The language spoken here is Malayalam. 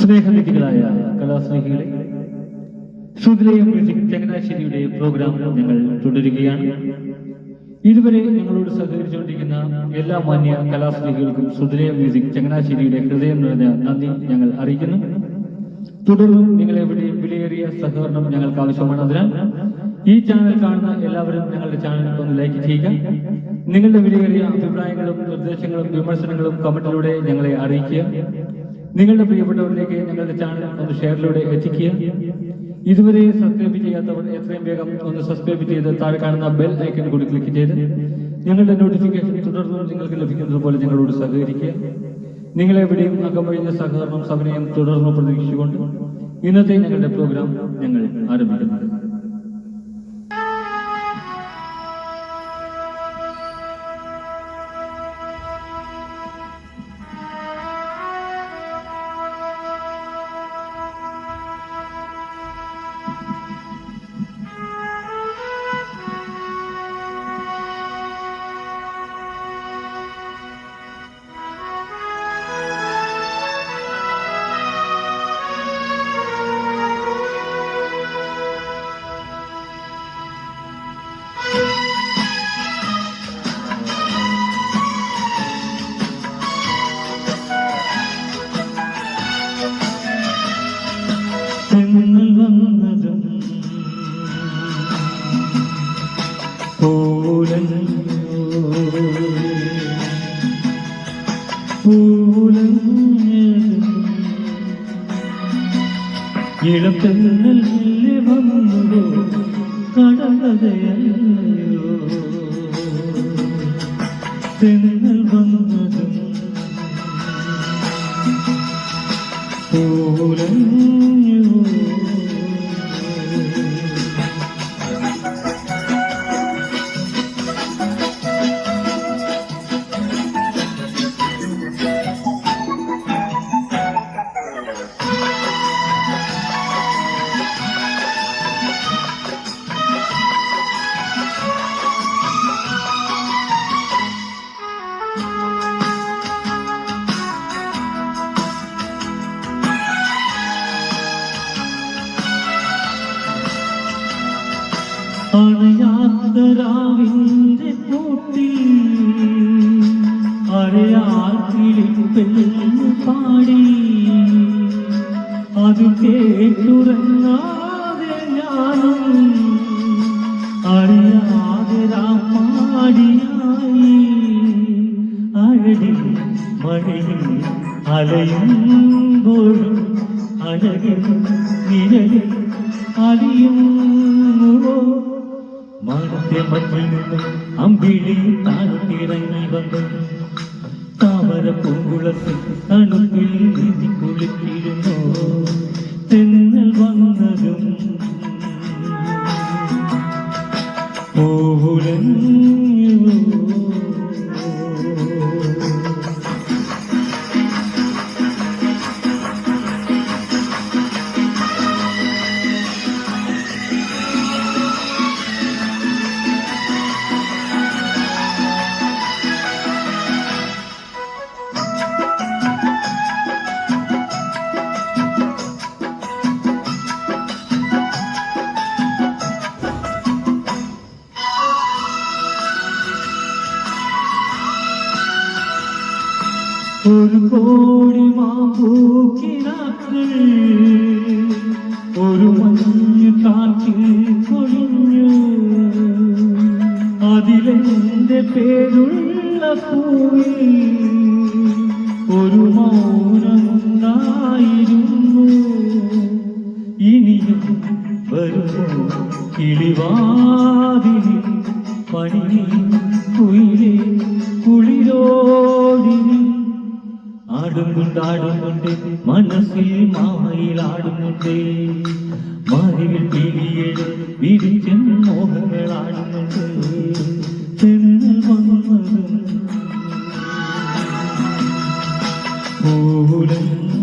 സ്നേഹനിധികളായ കലാസ്നേഹികളെ, ശ്രുതിലയം മ്യൂസിക് ചങ്ങനാശ്ശേരിയുടെ പ്രോഗ്രാം ഞങ്ങൾ തുടരുകയാണ്. ഇതുവരെ ഞങ്ങളോട് സഹകരിച്ചുകൊണ്ടിരിക്കുന്ന എല്ലാ മാന്യ കലാസ്നേഹികൾക്കും ശ്രുതിലയം മ്യൂസിക് ചങ്ങനാശ്ശേരിയുടെ ഹൃദയം നിറഞ്ഞ നന്ദി ഞങ്ങൾ അറിയിക്കുന്നു. തുടർന്നും നിങ്ങളെവിടെയും വിലയേറിയ സഹകരണം ഞങ്ങൾക്ക് ആവശ്യമാണ്. അതിനാൽ ഈ ചാനൽ കാണുന്ന എല്ലാവരും ഞങ്ങളുടെ ചാനൽ ഒന്ന് ലൈക്ക് ചെയ്യുക. നിങ്ങളുടെ വിലയേറിയ അഭിപ്രായങ്ങളും നിർദ്ദേശങ്ങളും വിമർശനങ്ങളും കമന്റിലൂടെ ഞങ്ങളെ അറിയിക്കുക. നിങ്ങളുടെ പ്രിയപ്പെട്ടവരിലേക്ക് ഞങ്ങളുടെ ചാനൽ ഒന്ന് ഷെയറിലൂടെ എത്തിക്കുക. ഇതുവരെ സബ്സ്ക്രൈബ് ചെയ്യാത്തവർ എത്രയും വേഗം ഒന്ന് സബ്സ്ക്രൈബ് ചെയ്ത് താഴെ കാണുന്ന ബെൽ ഐക്കൺ കൂടി ക്ലിക്ക് ചെയ്ത് ഞങ്ങളുടെ നോട്ടിഫിക്കേഷൻ തുടർന്നും നിങ്ങൾക്ക് ലഭിക്കുന്നത് പോലെ ഞങ്ങളോട് സഹകരിക്കുക. നിങ്ങളെവിടെയും അകമൊഴിഞ്ഞ സഹകരണം സമയം തുടർന്ന് പ്രതീക്ഷിച്ചുകൊണ്ട് ഇന്നത്തെ ഞങ്ങളുടെ പ്രോഗ്രാം ഞങ്ങൾ ആരംഭിക്കുന്നത്. ഇളപ്പെന്നൽ വന്നു കടകതയോ തെന്നൽ വന്നതും പൂലഞ്ഞു അണയാത്തരാവിന്റെ കൂട്ടിൽ അരയാക്കിളിപ്പെന്ന് പാടി അത് കേട്ടുറങ്ങാതെ ഞാനും അറിയാതെ പാടിയായി അഴകിൽ മഴയിൽ അലയുമ്പോഴും അഴകിൽ നിഴലിൽ അറിയുന്നുവോ മാനത്തെ മറ്റിൽ നിന്നും അമ്പിളി താഴ്ത്തിറങ്ങി വന്നു താമര പൂങ്കുളത്തിൽ തണുപ്പിൽ നീതി കുളിച്ചിരുന്നു തെന്നൽ വന്നതും പൂലഞ്ഞു ഒരു കോടി മാമ്പൂക്കിനാക്കൾ ഒരു മഞ്ഞു കാറ്റിൽ കൊഴിഞ്ഞു അതിലെന്റെ പേരുള്ള പൂവിൽ ഒരു മൗനമുണ്ടായിരുന്നു. ഇനിയും വരുമോ കിളിവാതിലിൽ പണി കുയിലേ കുളിരോടിനി ആടുന്നുണ്ടാടുന്നുണ്ട് മനസ്സിൽ മാമയിലാടുന്നുണ്ട് മാരിവിൽ പിരിയേഴ് വിരിച്ചൻ മോഹങ്ങളാടുന്നുണ്ട് തെന്നൽ വന്നതും പൂലഞ്ഞു